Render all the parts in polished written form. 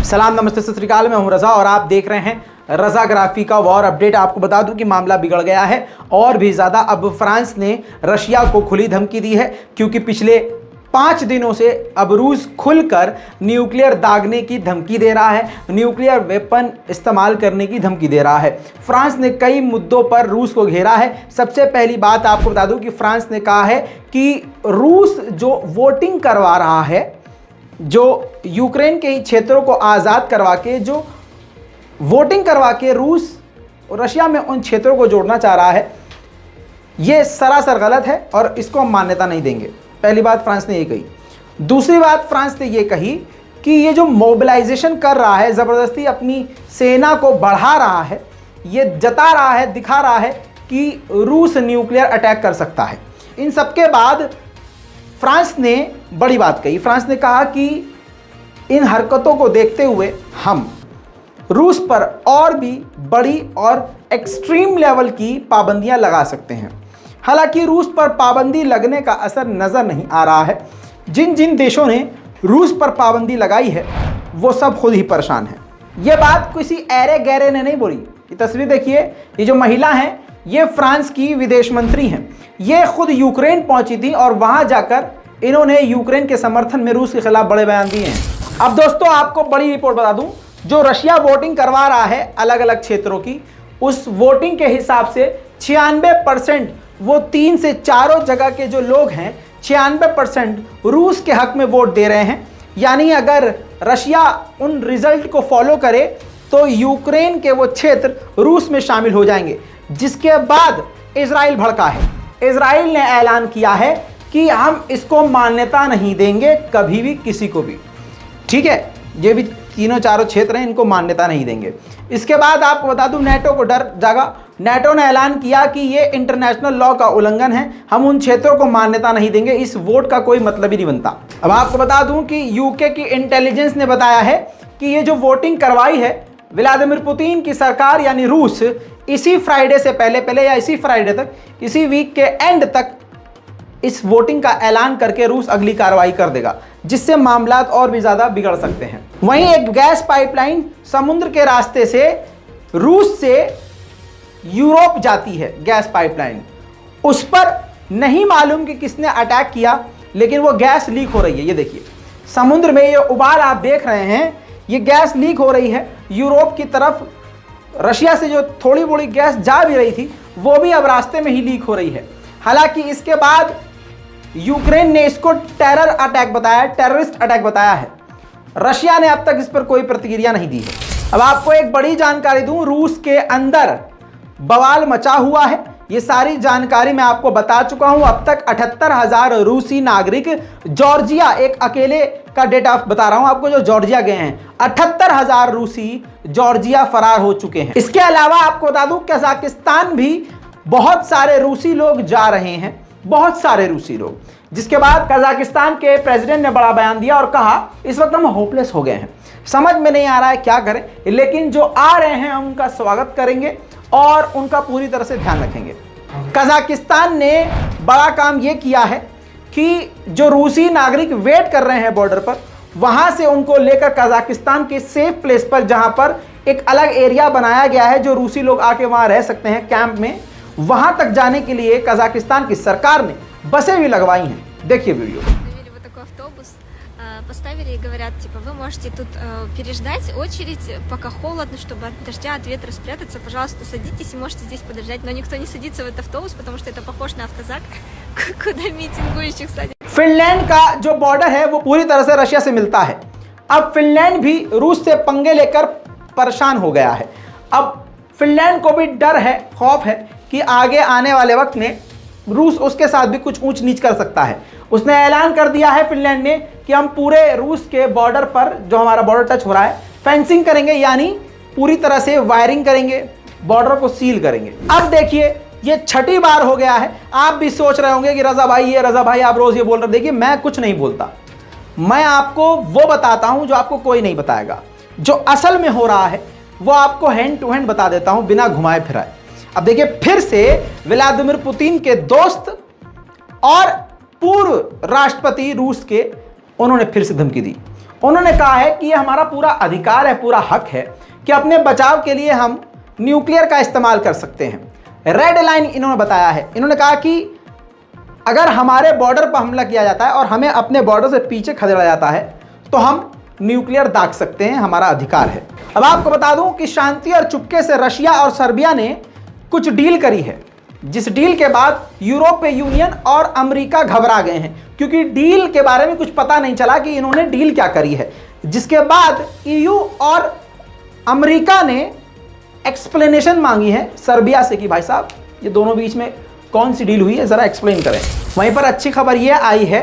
सलाम, नमस्ते, सत श्री अकाल। मैं हूं रजा और आप देख रहे हैं रजा ग्राफी का वॉर अपडेट। आपको बता दूं कि मामला बिगड़ गया है और भी ज़्यादा। अब फ्रांस ने रशिया को खुली धमकी दी है क्योंकि पिछले 5 दिनों से अब रूस खुलकर न्यूक्लियर दागने की धमकी दे रहा है, न्यूक्लियर वेपन इस्तेमाल करने की धमकी दे रहा है। फ्रांस ने कई मुद्दों पर रूस को घेरा है। सबसे पहली बात आपको बता दूं कि फ्रांस ने कहा है कि रूस जो वोटिंग करवा रहा है, जो यूक्रेन के क्षेत्रों को आज़ाद करवा के, जो वोटिंग करवा के रूस रशिया में उन क्षेत्रों को जोड़ना चाह रहा है, ये सरासर गलत है और इसको हम मान्यता नहीं देंगे। पहली बात फ्रांस ने ये कही। दूसरी बात फ्रांस ने ये कही कि ये जो मोबिलाइजेशन कर रहा है, ज़बरदस्ती अपनी सेना को बढ़ा रहा है, ये जता रहा है, दिखा रहा है कि रूस न्यूक्लियर अटैक कर सकता है। इन सबके बाद फ्रांस ने बड़ी बात कही। फ्रांस ने कहा कि इन हरकतों को देखते हुए हम रूस पर और भी बड़ी और एक्सट्रीम लेवल की पाबंदियां लगा सकते हैं। हालांकि रूस पर पाबंदी लगने का असर नज़र नहीं आ रहा है। जिन जिन देशों ने रूस पर पाबंदी लगाई है वो सब खुद ही परेशान हैं। ये बात किसी ऐरे गैरे ने नहीं बोली। ये तस्वीर देखिए, ये जो महिला हैं ये फ्रांस की विदेश मंत्री हैं। ये खुद यूक्रेन पहुंची थी और वहां जाकर इन्होंने यूक्रेन के समर्थन में रूस के खिलाफ बड़े बयान दिए हैं। अब दोस्तों आपको बड़ी रिपोर्ट बता दूं, जो रशिया वोटिंग करवा रहा है अलग अलग क्षेत्रों की, उस वोटिंग के हिसाब से 96% वो 3 से 4 जगह के जो लोग हैं 96% रूस के हक में वोट दे रहे हैं। यानी अगर रशिया उन रिजल्ट को फॉलो करे तो यूक्रेन के वो क्षेत्र रूस में शामिल हो जाएंगे। जिसके बाद इजराइल भड़का है। इजराइल ने ऐलान किया है कि हम इसको मान्यता नहीं देंगे कभी भी, किसी को भी। ठीक है, ये भी 3-4 क्षेत्र हैं, इनको मान्यता नहीं देंगे। इसके बाद आपको बता दूं नेटो को डर जागा। नेटो ने ऐलान किया कि ये इंटरनेशनल लॉ का उल्लंघन है, हम उन क्षेत्रों को मान्यता नहीं देंगे, इस वोट का कोई मतलब ही नहीं बनता। अब आपको बता दूं कि यूके की इंटेलिजेंस ने बताया है कि ये जो वोटिंग करवाई है व्लादिमीर पुतिन की सरकार यानी रूस, इसी फ्राइडे से पहले या इसी फ्राइडे तक, इसी वीक के एंड तक इस वोटिंग का ऐलान करके रूस अगली कार्रवाई कर देगा, जिससे मामलात और भी ज़्यादा बिगड़ सकते हैं। वहीं एक गैस पाइपलाइन समुद्र के रास्ते से रूस से यूरोप जाती है, गैस पाइपलाइन। उस पर नहीं मालूम कि किसने अटैक किया, लेकिन वो गैस लीक हो रही है। ये देखिए समुद्र में ये उबाल आप देख रहे हैं, ये गैस लीक हो रही है यूरोप की तरफ। रशिया से जो थोड़ी बड़ी गैस जा भी रही थी वो भी अब रास्ते में ही लीक हो रही है। हालांकि इसके बाद यूक्रेन ने इसको टेरर अटैक बताया, टेररिस्ट अटैक बताया है। रशिया ने अब तक इस पर कोई प्रतिक्रिया नहीं दी है। अब आपको एक बड़ी जानकारी दूं, रूस के अंदर बवाल मचा हुआ है। ये सारी जानकारी मैं आपको बता चुका हूं। अब तक 78,000 रूसी नागरिक जॉर्जिया, एक अकेले का डेटा बता रहा हूं आपको जो जॉर्जिया गए हैं, 78,000 रूसी जॉर्जिया फरार हो चुके हैं। इसके अलावा आपको बता दूं कजाकिस्तान भी बहुत सारे रूसी लोग जा रहे हैं, बहुत सारे रूसी लोग। जिसके बाद कजाकिस्तान के प्रेसिडेंट ने बड़ा बयान दिया और कहा इस वक्त हम होपलेस हो गए हैं, समझ में नहीं आ रहा है क्या करें, लेकिन जो आ रहे हैं हम उनका स्वागत करेंगे और उनका पूरी तरह से ध्यान रखेंगे। कजाकिस्तान ने बड़ा काम यह किया है कि जो रूसी नागरिक वेट कर रहे हैं बॉर्डर पर, वहां से उनको लेकर कजाकिस्तान के सेफ प्लेस पर, जहां पर एक अलग एरिया बनाया गया है जो रूसी लोग आके वहां रह सकते हैं कैंप में, वहां तक जाने के लिए कजाकिस्तान की सरकार ने बसें भी लगवाई हैं। देखिए वीडियो। Поставили и говорят, типа, вы можете тут переждать очередь, пока холодно, чтобы от дождя, от ветра спрятаться, пожалуйста, садитесь и можете здесь подождать. Но никто не садится в этот автобус, потому что это похож на автозак, куда митингующих садят. फिनलैंड का जो बॉर्डर है वो पूरी तरह से रशिया से मिलता है। अब फिनलैंड भी रूस से पंगे लेकर परेशान हो गया है। अब फिनलैंड को भी डर है, खौफ है कि आगे आने वाले वक्त में रूस उसके साथ भी कुछ ऊंच नीच कर सकता है। उसने ऐलान कर दिया है फिनलैंड ने कि हम पूरे रूस के बॉर्डर पर, जो हमारा बॉर्डर टच हो रहा है, फेंसिंग करेंगे, यानी पूरी तरह से वायरिंग करेंगे, बॉर्डर को सील करेंगे। अब देखिए ये 6ठी बार हो गया है। आप भी सोच रहे होंगे कि रजा भाई, ये रजा भाई आप रोज ये बोल रहे। देखिए मैं कुछ नहीं बोलता, मैं आपको वो बताता हूं जो आपको कोई नहीं बताएगा। जो असल में हो रहा है वो आपको हैंड टू हैंड बता देता हूं बिना घुमाए फिराए। अब देखिए फिर से व्लादिमीर पुतिन के दोस्त और पूर्व राष्ट्रपति रूस के, उन्होंने फिर से धमकी दी। उन्होंने कहा है कि ये हमारा पूरा अधिकार है, पूरा हक है कि अपने बचाव के लिए हम न्यूक्लियर का इस्तेमाल कर सकते हैं। रेड लाइन इन्होंने बताया है, इन्होंने कहा कि अगर हमारे बॉर्डर पर हमला किया जाता है और हमें अपने बॉर्डर से पीछे खदेड़ा जाता है तो हम न्यूक्लियर दाग सकते हैं, हमारा अधिकार है। अब आपको बता दूं कि शांति और चुपके से रशिया और सर्बिया ने कुछ डील करी है, जिस डील के बाद यूरोपीय यूनियन और अमेरिका घबरा गए हैं, क्योंकि डील के बारे में कुछ पता नहीं चला कि इन्होंने डील क्या करी है। जिसके बाद ईयू और अमेरिका ने एक्सप्लेनेशन मांगी है सर्बिया से कि भाई साहब ये दोनों बीच में कौन सी डील हुई है, जरा एक्सप्लेन करें। वहीं पर अच्छी खबर यह आई है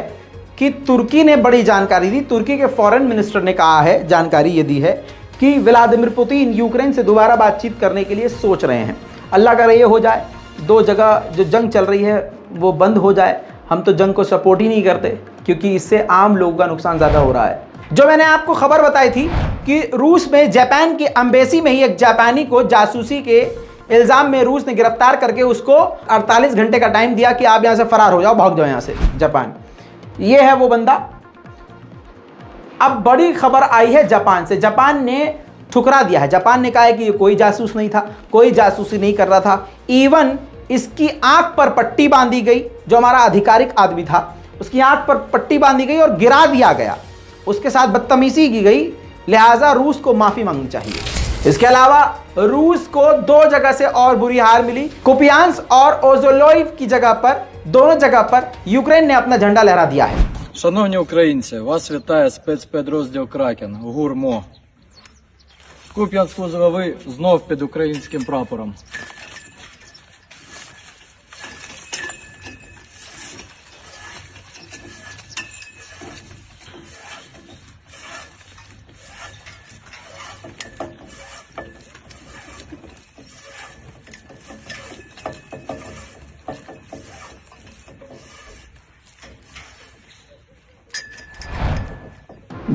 कि तुर्की ने बड़ी जानकारी दी। तुर्की के फॉरेन मिनिस्टर ने कहा है, जानकारी ये दी है कि व्लादिमीर पुतिन यूक्रेन से दोबारा बातचीत करने के लिए सोच रहे हैं। अल्लाह करे ये हो जाए, दो जगह जो जंग चल रही है वो बंद हो जाए। हम तो जंग को सपोर्ट ही नहीं करते क्योंकि इससे आम लोगों का नुकसान ज़्यादा हो रहा है। जो मैंने आपको खबर बताई थी कि रूस में जापान की एम्बेसी में ही एक जापानी को जासूसी के इल्ज़ाम में रूस ने गिरफ्तार करके उसको 48 घंटे का टाइम दिया कि आप यहाँ से फरार हो जाओ, भाग जाओ यहाँ से जापान। ये है वो बंदा। अब बड़ी खबर आई है जापान से। जापान ने ठुकरा दिया है। जापान ने कहा है कि ये कोई जासूस नहीं था, कोई जासूसी नहीं कर रहा था। इवन इसकी आंख पर पट्टी बांधी गई, जो हमारा आधिकारिक आदमी था उसकी आंख पर पट्टी बांधी गई और गिरा दिया गया, उसके साथ बदतमीजी की गई। लिहाजा रूस को माफी मांगनी चाहिए। इसके अलावा रूस को दो जगह से और बुरी हार मिली। कुपियांस्क और ओजोलोइव की जगह पर, दोनों जगह पर यूक्रेन ने अपना झंडा लहरा दिया है। Шановні українці, вас вітає спецпідрозділ Кракен ГУР-МО. Куп'янську злови знов під українським прапором.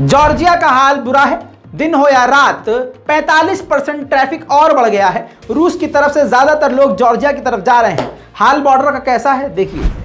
जॉर्जिया का हाल बुरा है। दिन हो या रात 45% ट्रैफिक और बढ़ गया है। रूस की तरफ से ज्यादातर लोग जॉर्जिया की तरफ जा रहे हैं। हाल बॉर्डर का कैसा है देखिए।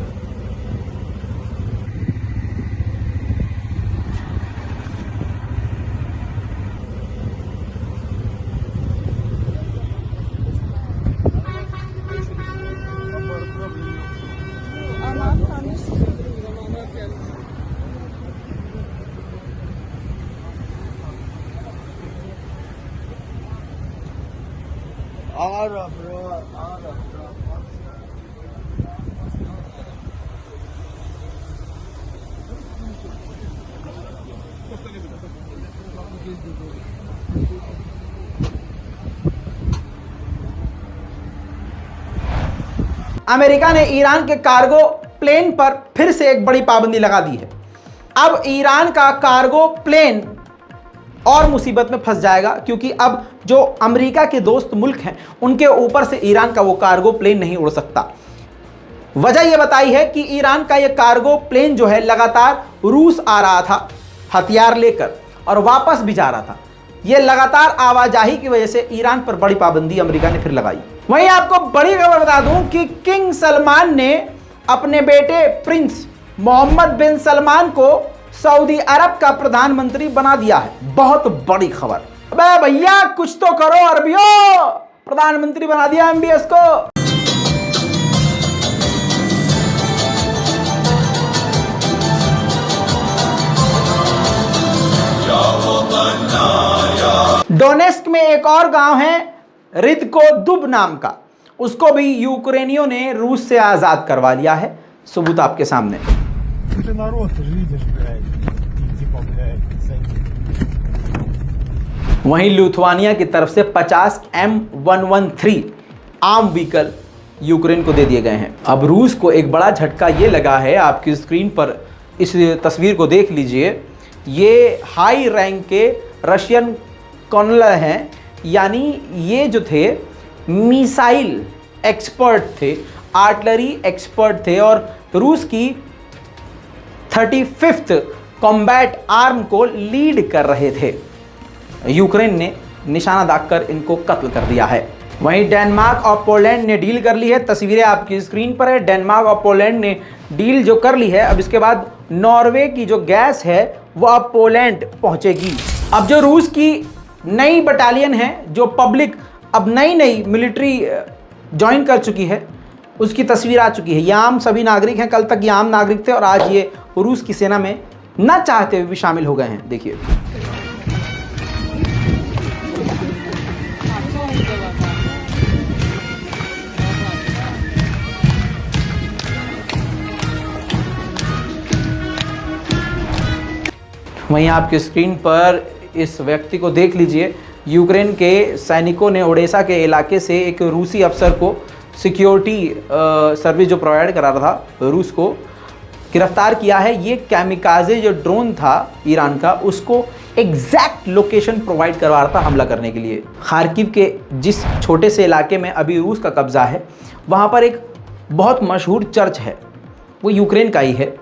अमेरिका ने ईरान के कार्गो प्लेन पर फिर से एक बड़ी पाबंदी लगा दी है। अब ईरान का कार्गो प्लेन और मुसीबत में फंस जाएगा, क्योंकि अब जो अमेरिका के दोस्त मुल्क हैं उनके ऊपर से ईरान का वो कार्गो प्लेन नहीं उड़ सकता। वजह यह बताई है कि ईरान का ये कार्गो प्लेन जो है लगातार रूस आ रहा था हथियार लेकर और वापस भी जा रहा था। ये लगातार आवाजाही की वजह से ईरान पर बड़ी पाबंदी अमेरिका ने फिर लगाई। वहीं आपको बड़ी खबर बता दूं कि किंग सलमान ने अपने बेटे प्रिंस मोहम्मद बिन सलमान को सऊदी अरब का प्रधानमंत्री बना दिया है। बहुत बड़ी खबर। अबे भैया कुछ तो करो अरबियो, प्रधानमंत्री बना दिया MBS को। डोनेस्क में एक और गांव है रिदको दुब नाम का, उसको भी यूक्रेनियों ने रूस से आजाद करवा लिया है। सबूत आपके सामने। वहीं लिथुआनिया की तरफ से 50 M113 आर्म व्हीकल यूक्रेन को दे दिए गए हैं। अब रूस को एक बड़ा झटका ये लगा है, आपकी स्क्रीन पर इस तस्वीर को देख लीजिए। ये हाई रैंक के रशियन कर्नल हैं, यानी ये जो थे मिसाइल एक्सपर्ट थे, आर्टिलरी एक्सपर्ट थे और रूस की 35th कॉम्बैट आर्म को लीड कर रहे थे। यूक्रेन ने निशाना दागकर इनको कत्ल कर दिया है। वहीं डेनमार्क और पोलैंड ने डील कर ली है। तस्वीरें आपकी स्क्रीन पर है। डेनमार्क और पोलैंड ने डील जो कर ली है, अब इसके बाद नॉर्वे की जो गैस है वो अब पोलैंड पहुंचेगी। अब जो रूस की नई बटालियन है, जो पब्लिक अब नई मिलिट्री ज्वाइन कर चुकी है, उसकी तस्वीर आ चुकी है। ये आम सभी नागरिक हैं। कल तक ये आम नागरिक थे और आज ये रूस की सेना में ना चाहते हुए भी शामिल हो गए हैं। देखिए, वहीं आपकी स्क्रीन पर इस व्यक्ति को देख लीजिए। यूक्रेन के सैनिकों ने ओडेसा के इलाके से एक रूसी अफसर को सिक्योरिटी सर्विस जो प्रोवाइड करा रहा था, रूस को गिरफ्तार किया है। ये कैमिकाजे जो ड्रोन था ईरान का, उसको एग्जैक्ट लोकेशन प्रोवाइड करवा रहा था हमला करने के लिए। खार्किव के जिस छोटे से इलाके में अभी रूस का कब्जा है, वहाँ पर एक बहुत मशहूर चर्च है, वो यूक्रेन का ही है।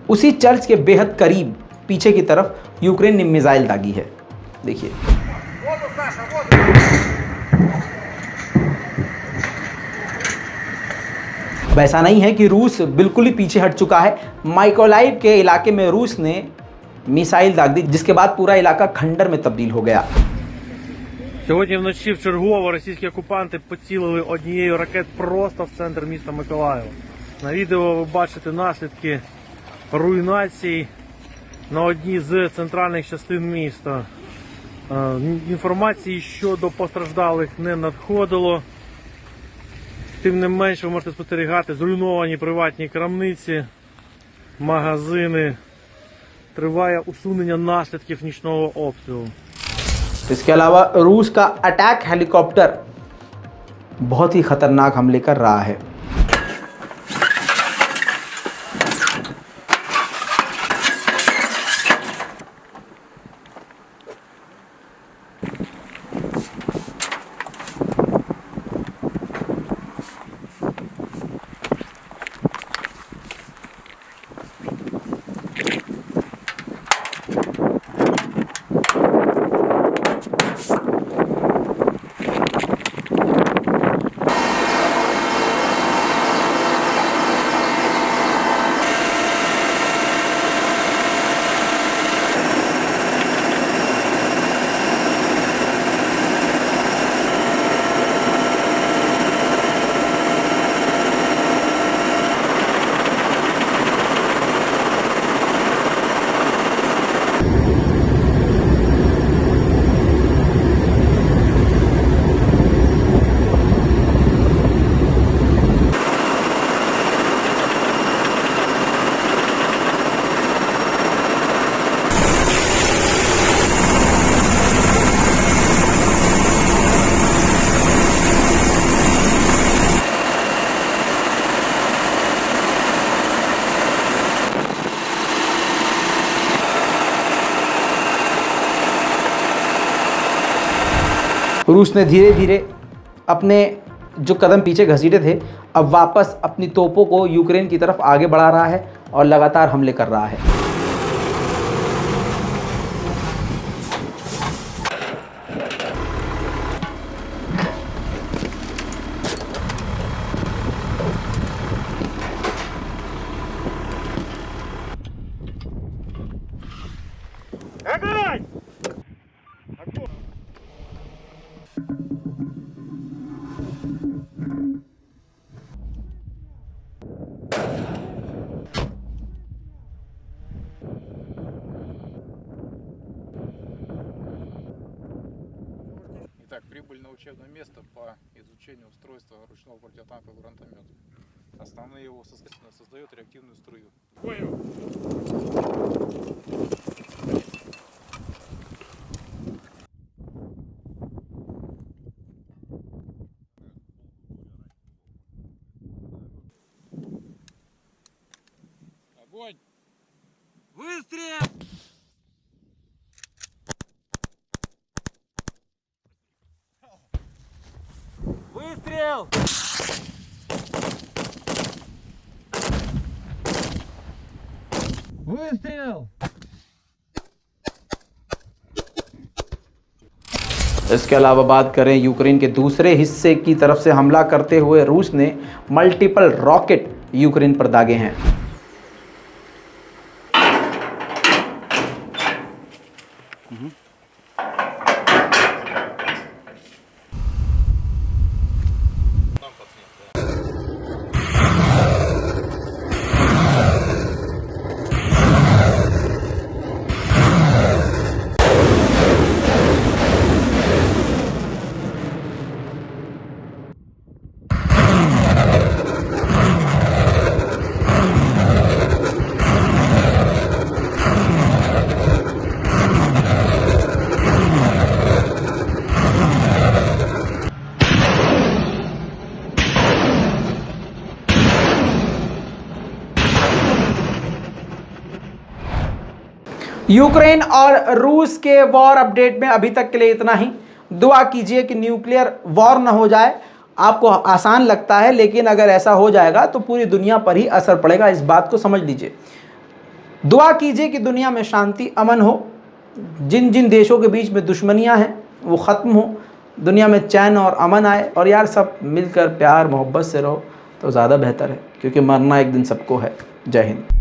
उसी चर्च के बेहद करीब पीछे की तरफ यूक्रेन ने मिसाइल दागी है। देखिए, वैसा नहीं है कि रूस बिल्कुल ही पीछे हट चुका है। माइकोलाइव के इलाके में रूस ने मिसाइल दाग दी, जिसके बाद पूरा इलाका खंडर में तब्दील हो गया। Сьогодні вночі вчергово російські окупанти поцілили однією ракет просто в центр міста Миколаєва. На відео ви бачите наслідки руйнації на одній з центральних частин міста. Інформації щодо постраждалих не надходило. Тим не менш, ви можете спостерігати зруйновані приватні крамниці, магазини. Триває усунення наслідків нічного обстрілу. इसके अलावा रूस का अटैक हेलीकॉप्टर बहुत ही खतरनाक हमले कर रहा है। रूस ने धीरे धीरे अपने जो कदम पीछे घसीटे थे, अब वापस अपनी तोपों को यूक्रेन की तरफ आगे बढ़ा रहा है और लगातार हमले कर रहा है। Итак, прибыль на учебное место по изучению устройства ручного противотанкового гранатомета. Основные его составляющие создает реактивную струю. Огонь! Выстрел! Выстрел! Выстрел! इसके अलावा बात करें यूक्रेन के दूसरे हिस्से की तरफ से हमला करते हुए रूस ने मल्टीपल रॉकेट यूक्रेन पर दागे हैं। यूक्रेन और रूस के वॉर अपडेट में अभी तक के लिए इतना ही। दुआ कीजिए कि न्यूक्लियर वॉर ना हो जाए। आपको आसान लगता है, लेकिन अगर ऐसा हो जाएगा तो पूरी दुनिया पर ही असर पड़ेगा, इस बात को समझ लीजिए। दुआ कीजिए कि दुनिया में शांति अमन हो, जिन जिन देशों के बीच में दुश्मनियां हैं वो ख़त्म हो, दुनिया में चैन और अमन आए, और यार सब मिलकर प्यार मोहब्बत से रहो तो ज़्यादा बेहतर है, क्योंकि मरना एक दिन सबको है। जय हिंद।